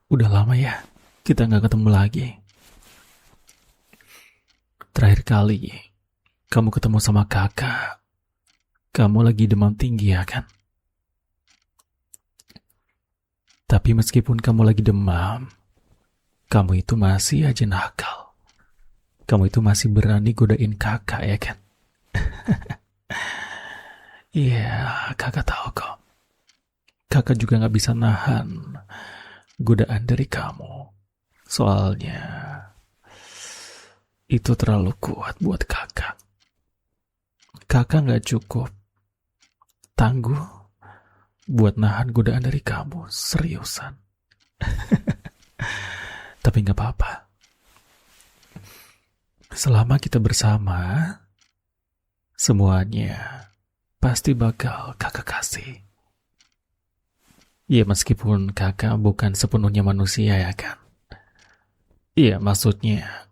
Udah lama ya kita nggak ketemu lagi. Terakhir kali kamu ketemu sama kakak, kamu lagi demam tinggi ya kan? Tapi meskipun kamu lagi demam, kamu itu masih aja nakal. Kamu itu masih berani godain kakak ya kan? Iya, kakak tahu kok. Kakak juga nggak bisa nahan godaan dari kamu. Soalnya itu terlalu kuat buat kakak. Kakak nggak cukup tangguh buat nahan godaan dari kamu. Seriusan. Tapi nggak apa-apa. Selama kita bersama, semuanya pasti bakal kakak kasih. Ya meskipun kakak bukan sepenuhnya manusia ya kan. Iya maksudnya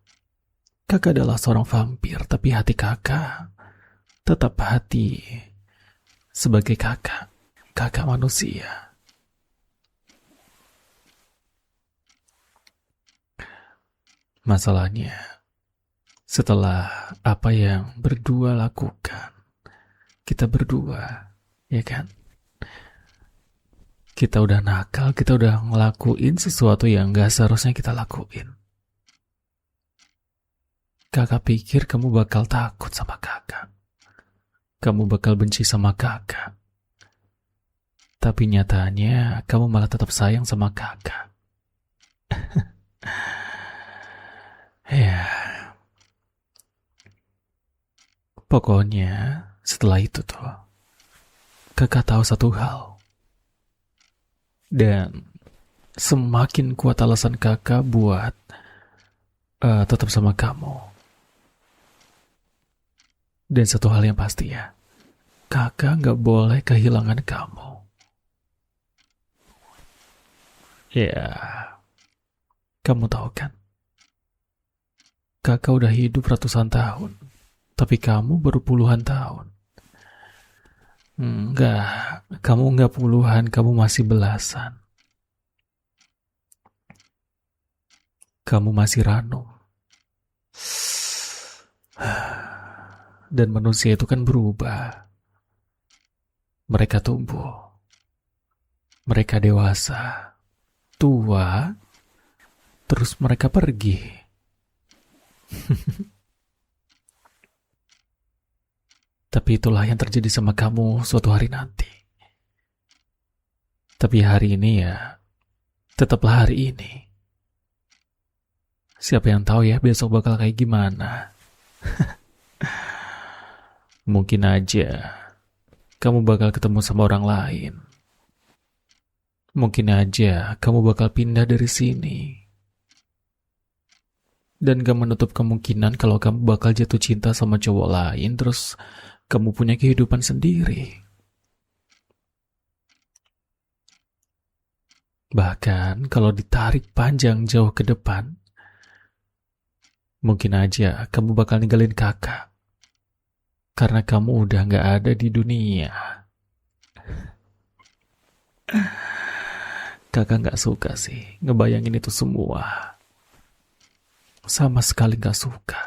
kakak adalah seorang vampir, tapi hati kakak tetap hati sebagai kakak. Kakak manusia. Masalahnya, setelah apa yang berdua lakukan, kita berdua, ya kan? Kita udah nakal, kita udah ngelakuin sesuatu yang gak seharusnya kita lakuin. Kakak pikir kamu bakal takut sama kakak. Kamu bakal benci sama kakak. Tapi nyatanya kamu malah tetap sayang sama kakak. Ya, pokoknya setelah itu tuh, kakak tahu satu hal. Dan semakin kuat alasan kakak buat tetap sama kamu. Dan satu hal yang pasti ya, kakak gak boleh kehilangan kamu. Ya, kamu tahu kan, kakak udah hidup ratusan tahun, tapi kamu baru puluhan tahun. Enggak, kamu enggak puluhan, kamu masih belasan. Kamu masih ranum. Dan manusia itu kan berubah. Mereka tumbuh. Mereka dewasa. Tua. Terus mereka pergi. Tapi itulah yang terjadi sama kamu suatu hari nanti. Tapi hari ini ya, tetaplah hari ini. Siapa yang tahu ya besok bakal kayak gimana. Mungkin aja kamu bakal ketemu sama orang lain. Mungkin aja kamu bakal pindah dari sini. Dan gak menutup kemungkinan kalau kamu bakal jatuh cinta sama cowok lain, terus kamu punya kehidupan sendiri. Bahkan kalau ditarik panjang jauh ke depan, mungkin aja kamu bakal ninggalin kakak. Karena kamu udah gak ada di dunia. Kakak gak suka sih ngebayangin itu semua. Sama sekali gak suka.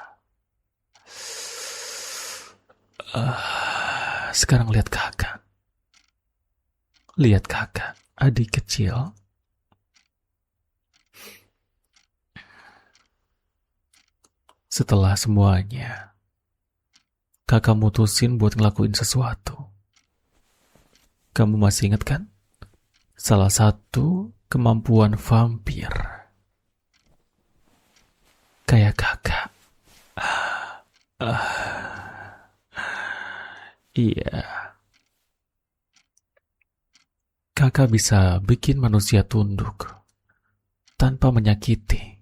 Sekarang lihat kakak. Lihat kakak, adik kecil. Setelah semuanya, kakak mutusin buat ngelakuin sesuatu. Kamu masih ingat kan? Salah satu kemampuan vampir. Kayak kakak. Iya. Kakak bisa bikin manusia tunduk tanpa menyakiti.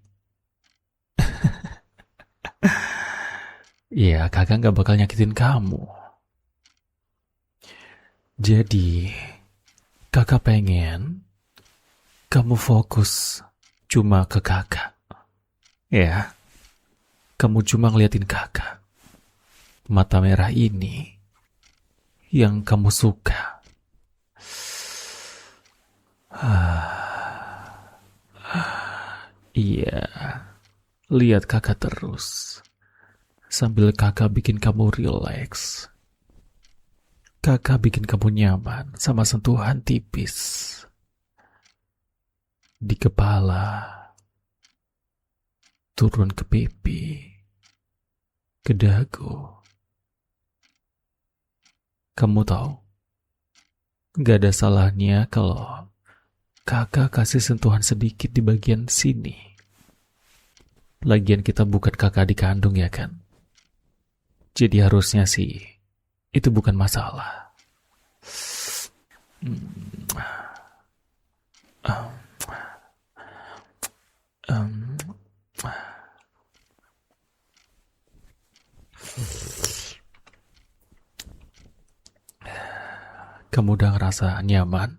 Iya, kakak gak bakal nyakitin kamu. Jadi, kakak pengen kamu fokus cuma ke kakak. Ya, kamu cuma ngeliatin kakak. Mata merah ini yang kamu suka. Iya, lihat kakak terus. Sambil kakak bikin kamu rileks. Kakak bikin kamu nyaman sama sentuhan tipis. Di kepala, turun ke pipi, ke dagu. Kamu tahu, gak ada salahnya kalau kakak kasih sentuhan sedikit di bagian sini. Lagian kita bukan kakak adik kandung ya kan? Jadi harusnya sih, itu bukan masalah. Kamu udah ngerasa nyaman?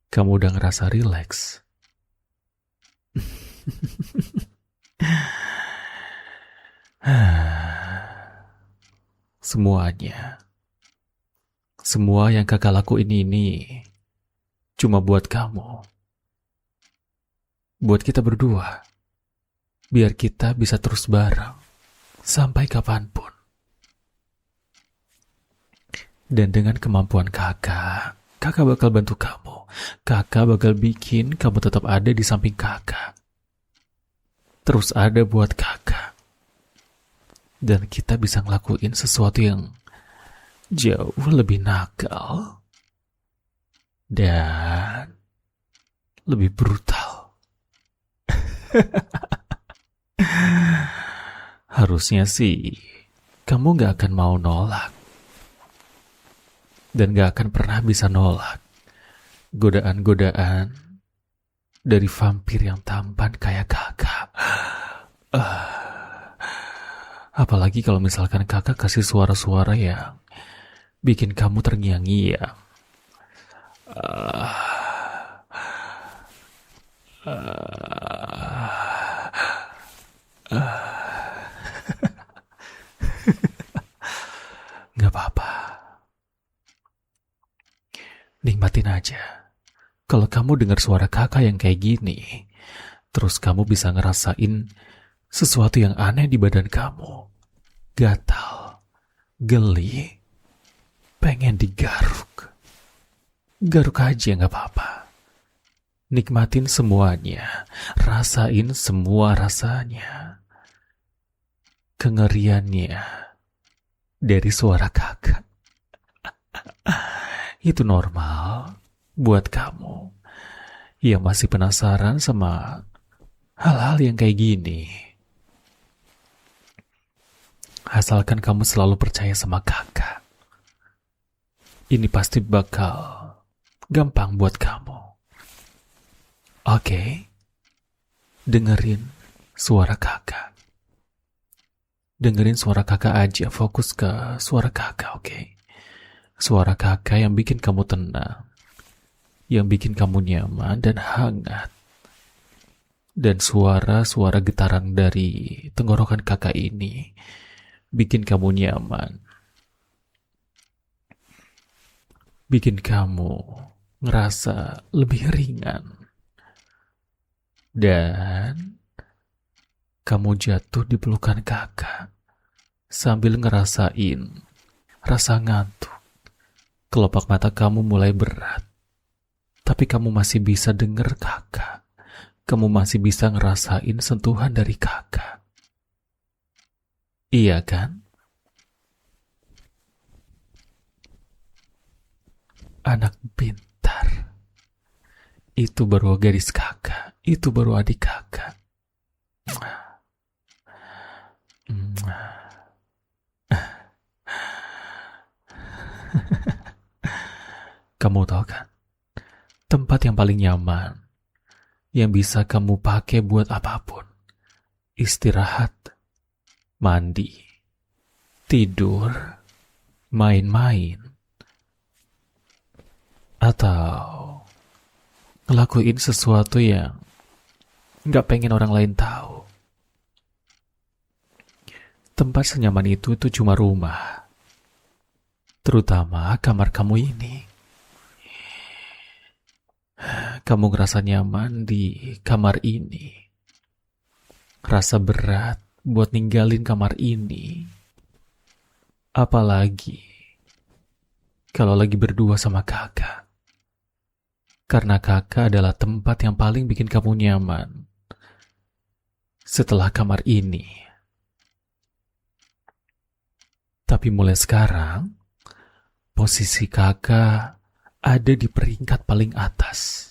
Kamu udah ngerasa rileks? Semuanya, semua yang kakak lakuin ini cuma buat kamu. Buat kita berdua. Biar kita bisa terus bareng sampai kapanpun. Dan dengan kemampuan kakak bakal bantu kamu. Kakak bakal bikin kamu tetap ada di samping kakak. Terus ada buat kakak. Dan kita bisa ngelakuin sesuatu yang jauh lebih nakal dan lebih brutal. Harusnya sih kamu gak akan mau nolak. Dan gak akan pernah bisa nolak godaan-godaan dari vampir yang tampan kayak kakak. Apalagi kalau misalkan kakak kasih suara-suara yang bikin kamu terngiang-ngiang. Gak apa-apa. Nikmatin aja. Kalau kamu dengar suara kakak yang kayak gini, terus kamu bisa ngerasain sesuatu yang aneh di badan kamu. Gatal, geli, pengen digaruk. Garuk aja gak apa-apa. Nikmatin semuanya, rasain semua rasanya. Kengeriannya dari suara kakak. Itu normal buat kamu yang masih penasaran sama hal-hal yang kayak gini. Asalkan kamu selalu percaya sama kakak, ini pasti bakal gampang buat kamu. Oke? Dengerin suara kakak. Dengerin suara kakak aja, fokus ke suara kakak, oke? Suara kakak yang bikin kamu tenang, yang bikin kamu nyaman dan hangat. Dan suara-suara getaran dari tenggorokan kakak ini bikin kamu nyaman. Bikin kamu ngerasa lebih ringan. Dan kamu jatuh di pelukan kakak sambil ngerasain rasa ngantuk. Kelopak mata kamu mulai berat, tapi kamu masih bisa denger kakak. Kamu masih bisa ngerasain sentuhan dari kakak. Iya kan? Anak pintar. Itu baru gadis kakak. Itu baru adik kakak. Kamu tahu kan? Tempat yang paling nyaman, yang bisa kamu pakai buat apapun. Istirahat, mandi, tidur, main-main, atau ngelakuin sesuatu yang gak pengen orang lain tahu. Tempat senyaman itu cuma rumah. Terutama kamar kamu ini. kamu ngerasa nyaman di kamar ini, rasa berat buat ninggalin kamar ini, apalagi kalau lagi berdua sama kakak. Karena kakak adalah tempat yang paling bikin kamu nyaman setelah kamar ini. Tapi mulai sekarang, posisi kakak ada di peringkat paling atas.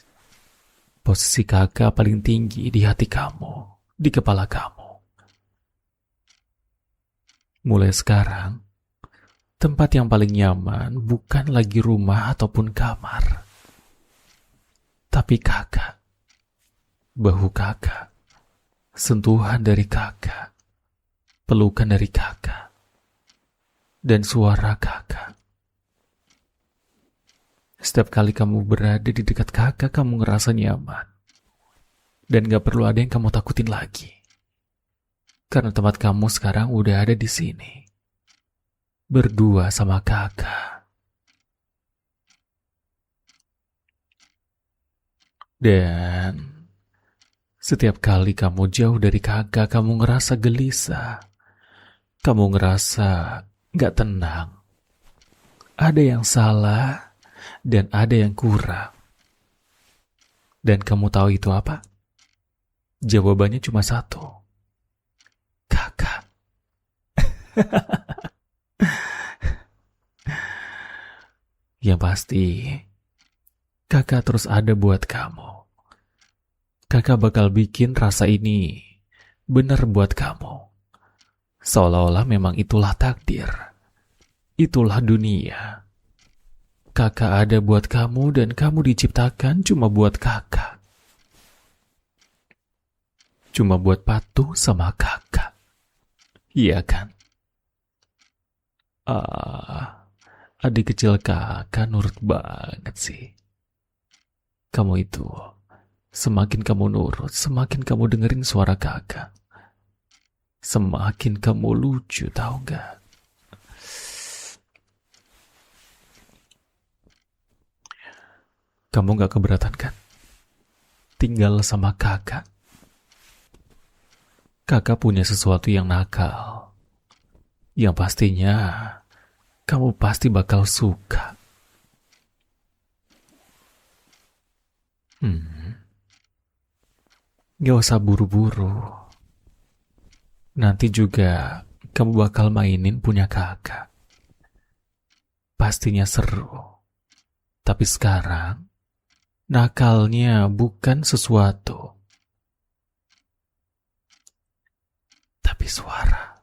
Posisi kakak paling tinggi di hati kamu, di kepala kamu. Mulai sekarang, tempat yang paling nyaman bukan lagi rumah ataupun kamar, tapi kakak, bahu kakak, sentuhan dari kakak, pelukan dari kakak, dan suara kakak. Setiap kali kamu berada di dekat kakak, kamu ngerasa nyaman. Dan gak perlu ada yang kamu takutin lagi. Karena tempat kamu sekarang udah ada di sini. Berdua sama kakak. Dan setiap kali kamu jauh dari kakak, kamu ngerasa gelisah. Kamu ngerasa gak tenang. Ada yang salah dan ada yang kurang. Dan kamu tahu itu apa? Jawabannya cuma satu. Kakak. Yang pasti, kakak terus ada buat kamu. Kakak bakal bikin rasa ini benar buat kamu. Seolah-olah memang itulah takdir. Itulah dunia. Kakak ada buat kamu dan kamu diciptakan cuma buat kakak. Cuma buat patuh sama kakak. Iya kan? Adik kecil kakak nurut banget sih. Kamu itu, semakin kamu nurut, semakin kamu dengerin suara kakak, semakin kamu lucu, tahu gak? Kamu gak keberatan kan? Tinggal sama kakak. Kakak punya sesuatu yang nakal. Yang pastinya, kamu pasti bakal suka. Gak usah buru-buru. Nanti juga kamu bakal mainin punya kakak. Pastinya seru. Tapi sekarang, nakalnya bukan sesuatu, tapi suara.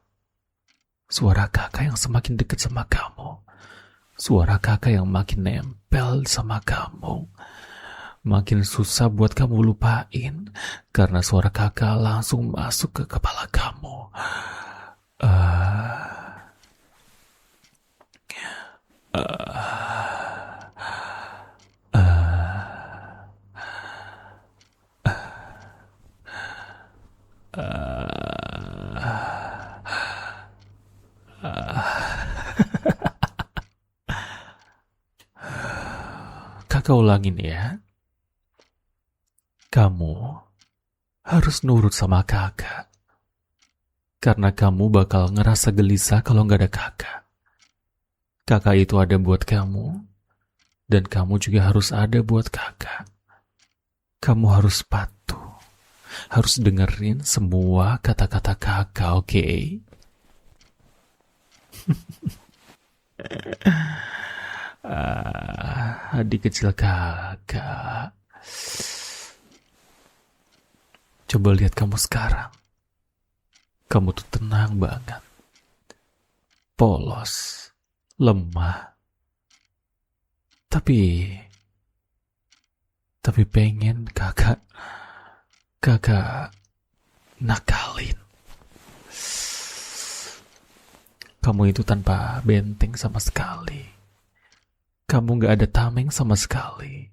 Suara kakak yang semakin dekat sama kamu. Suara kakak yang makin nempel sama kamu. Makin susah buat kamu lupain. Karena suara kakak langsung masuk ke kepala kamu. Kakak ulangin ya. Kamu harus nurut sama kakak. Karena kamu bakal ngerasa gelisah kalau gak ada kakak. Kakak itu ada buat kamu. Dan kamu juga harus ada buat kakak. Kamu harus patuh. Harus dengerin semua kata-kata kakak, oke? Adik kecil kakak. Coba lihat kamu sekarang. Kamu tuh tenang banget. Polos. Lemah. Tapi pengen kakak nakalin. Kamu itu tanpa benteng sama sekali. Kamu gak ada tameng sama sekali.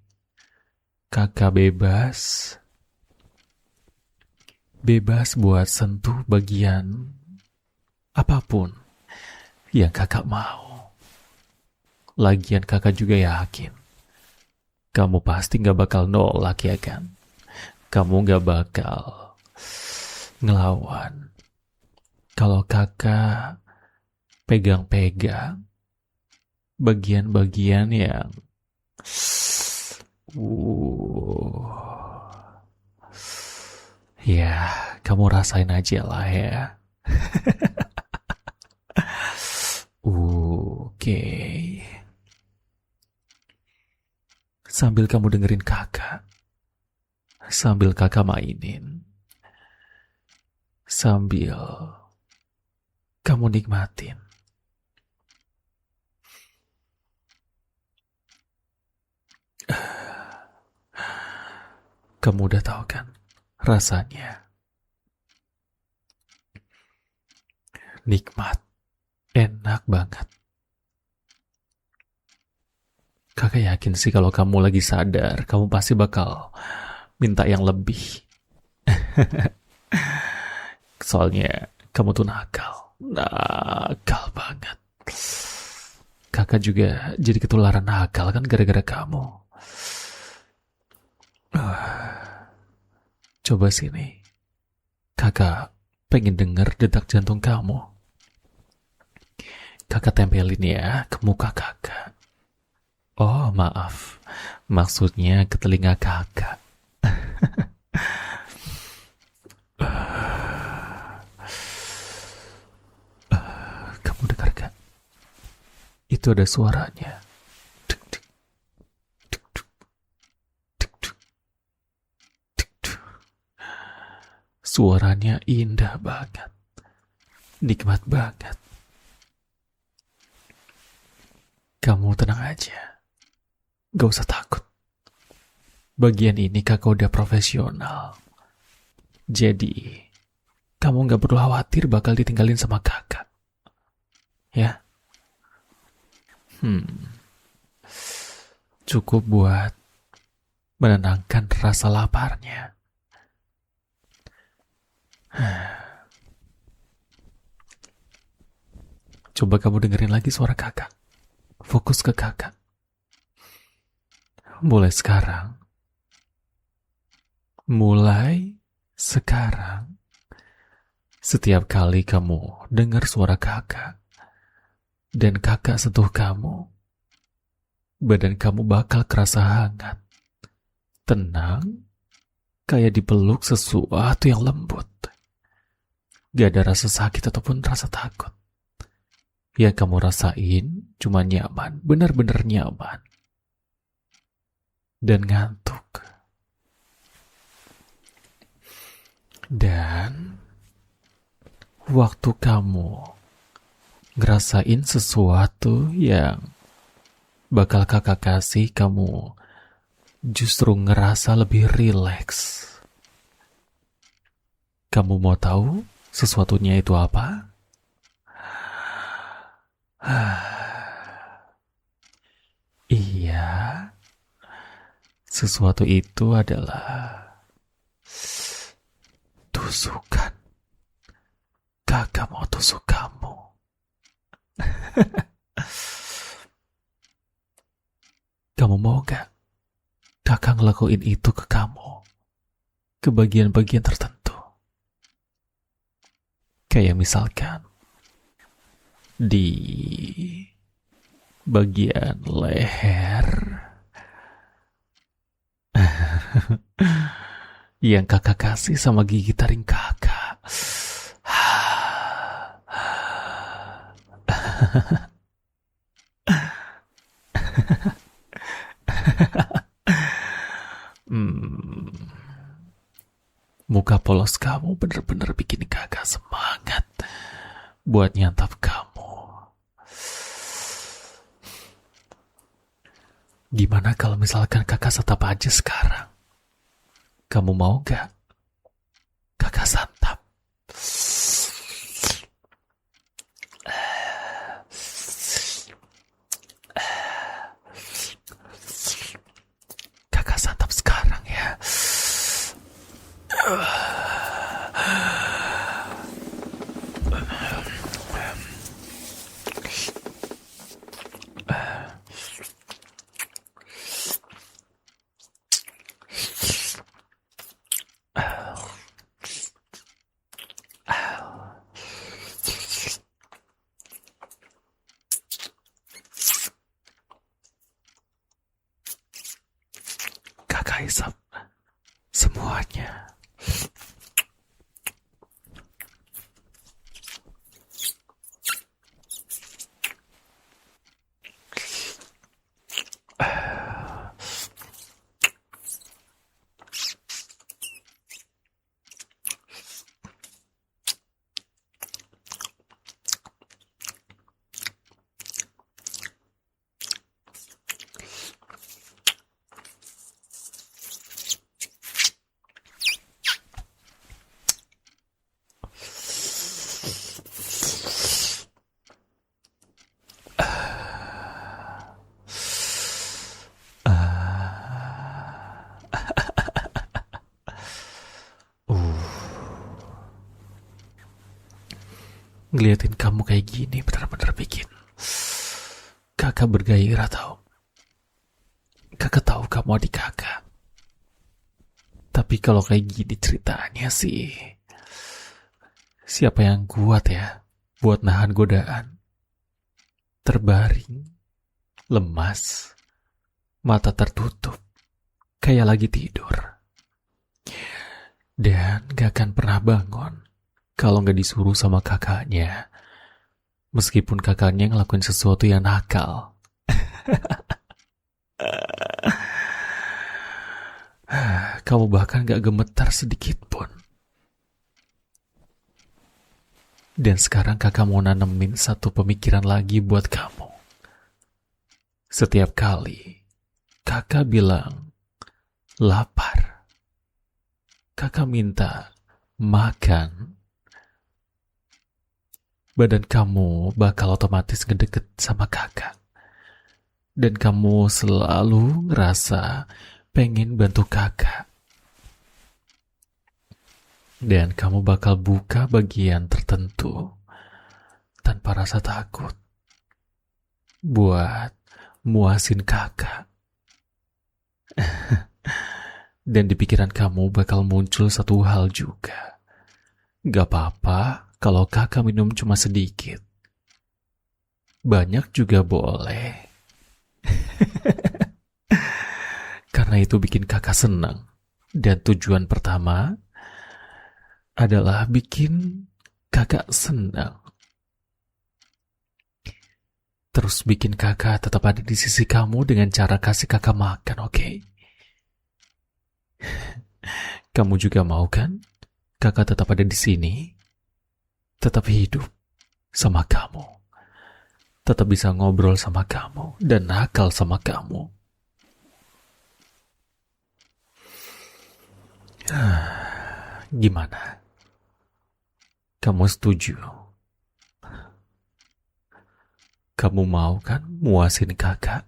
Kakak bebas. Bebas buat sentuh bagian apapun yang kakak mau. Lagian kakak juga yakin Kamu pasti gak bakal nolak, ya kan? Kamu gak bakal ngelawan. Kalau kakak pegang-pegang bagian-bagian yang ya, kamu rasain aja lah ya. Oke. Sambil kamu dengerin kakak, sambil kakak mainin, sambil kamu nikmatin. Kamu udah tahu kan rasanya nikmat, enak banget. Kakak yakin sih kalau kamu lagi sadar, kamu pasti bakal minta yang lebih. Soalnya kamu tuh nakal banget. Kakak juga jadi ketularan nakal kan gara-gara kamu. Coba sini, kakak pengen denger detak jantung kamu. Kakak tempelin ya ke muka kakak. Oh maaf, maksudnya ke telinga kakak. Kamu dengar gak? Itu ada suaranya. Duk, duk, duk, duk, duk, duk, duk, duk. Suaranya indah banget, nikmat banget. Kamu tenang aja, gak usah takut. Bagian ini kakak udah profesional. Jadi, kamu gak perlu khawatir bakal ditinggalin sama kakak. Ya? Cukup buat menenangkan rasa laparnya. Coba kamu dengerin lagi suara kakak. Fokus ke kakak. Mulai sekarang, setiap kali kamu dengar suara kakak, dan kakak sentuh kamu, badan kamu bakal kerasa hangat, tenang, kayak dipeluk sesuatu yang lembut. Gak ada rasa sakit ataupun rasa takut. Yang kamu rasain cuma nyaman, benar-benar nyaman. Dan ngantuk. Dan waktu kamu ngerasain sesuatu yang bakal kakak kasih, kamu justru ngerasa lebih rileks. Kamu mau tahu sesuatunya itu apa? Iya, sesuatu itu adalah tusukan. Kakak mau tusuk kamu. Kamu mau gak kakak ngelakuin itu ke kamu? Ke bagian-bagian tertentu. Kayak misalkan di bagian leher yang kakak kasih sama gigi taring kakak. Muka polos kamu bener-bener bikin kakak semangat buat nyantap kamu. Gimana kalau misalkan kakak santap aja sekarang? Kamu mau gak? Kakak santap. Kakak santap sekarang ya. hisap semuanya. Ngeliatin kamu kayak gini benar-benar bikin kakak bergairah tau. Kakak tahu kamu adik kakak. Tapi kalau kayak gini ceritanya sih, siapa yang kuat ya buat nahan godaan? Terbaring, lemas, mata tertutup, kayak lagi tidur. Dan gak akan pernah bangun kalau gak disuruh sama kakaknya. Meskipun kakaknya ngelakuin sesuatu yang nakal. Kamu bahkan gak gemetar sedikit pun. Dan sekarang kakak mau nanemin satu pemikiran lagi buat kamu. Setiap kali kakak bilang lapar, kakak minta makan, badan kamu bakal otomatis ngedeket sama kakak. Dan kamu selalu ngerasa pengen bantu kakak. Dan kamu bakal buka bagian tertentu tanpa rasa takut buat muasin kakak. Dan di pikiran kamu bakal muncul satu hal juga. Gak apa-apa kalau kakak minum cuma sedikit. Banyak juga boleh. Karena itu bikin kakak senang. Dan tujuan pertama adalah bikin kakak senang. Terus bikin kakak tetap ada di sisi kamu dengan cara kasih kakak makan, oke? Kamu juga mau kan? Kakak tetap ada di sini, tetap hidup sama kamu, tetap bisa ngobrol sama kamu, dan nakal sama kamu. Gimana? Kamu setuju? Kamu mau kan muasin kakak?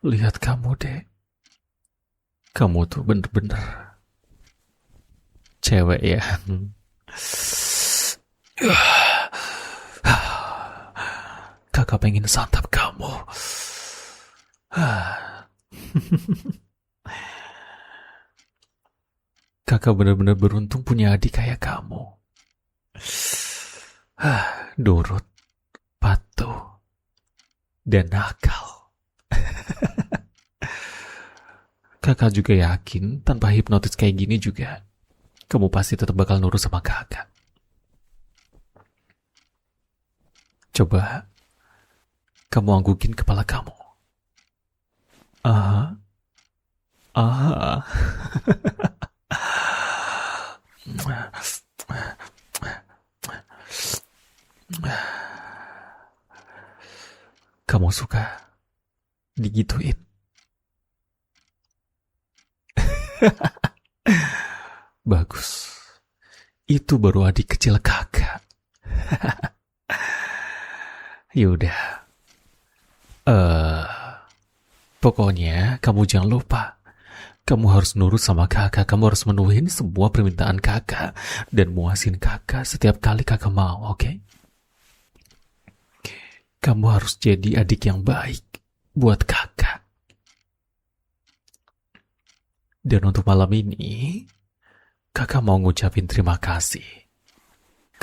Lihat kamu deh. Kamu tuh bener-bener cewek ya. Kakak pengen santap kamu. Kakak benar-benar beruntung punya adik kayak kamu. Nurut, patuh, dan nakal. Kakak juga yakin tanpa hipnotis kayak gini juga kamu pasti tetap bakal nurut sama kakak. Coba kamu anggukin kepala kamu. Kamu suka digituin? Bagus. Itu baru adik kecil kakak. Yaudah. Pokoknya kamu jangan lupa. Kamu harus nurut sama kakak. Kamu harus menuhin semua permintaan kakak. Dan muasin kakak setiap kali kakak mau, oke? Kamu harus jadi adik yang baik buat kakak. Dan untuk malam ini, kakak mau ngucapin terima kasih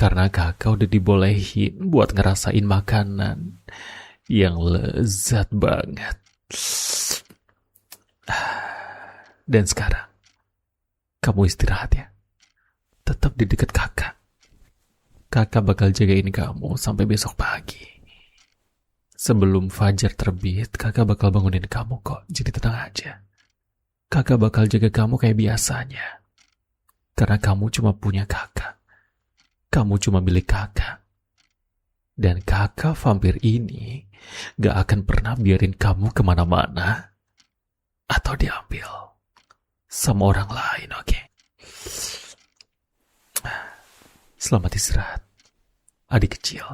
Karena kakak udah dibolehin buat ngerasain makanan yang lezat banget. Dan sekarang, kamu istirahat ya. Tetap di dekat kakak. Kakak bakal jagain kamu sampai besok pagi. Sebelum fajar terbit, kakak bakal bangunin kamu kok. Jadi tenang aja. Kakak bakal jaga kamu kayak biasanya. Karena kamu cuma punya kakak. Kamu cuma milik kakak. Dan kakak vampir ini gak akan pernah biarin kamu kemana-mana atau diambil sama orang lain, oke? Selamat istirahat, adik kecil.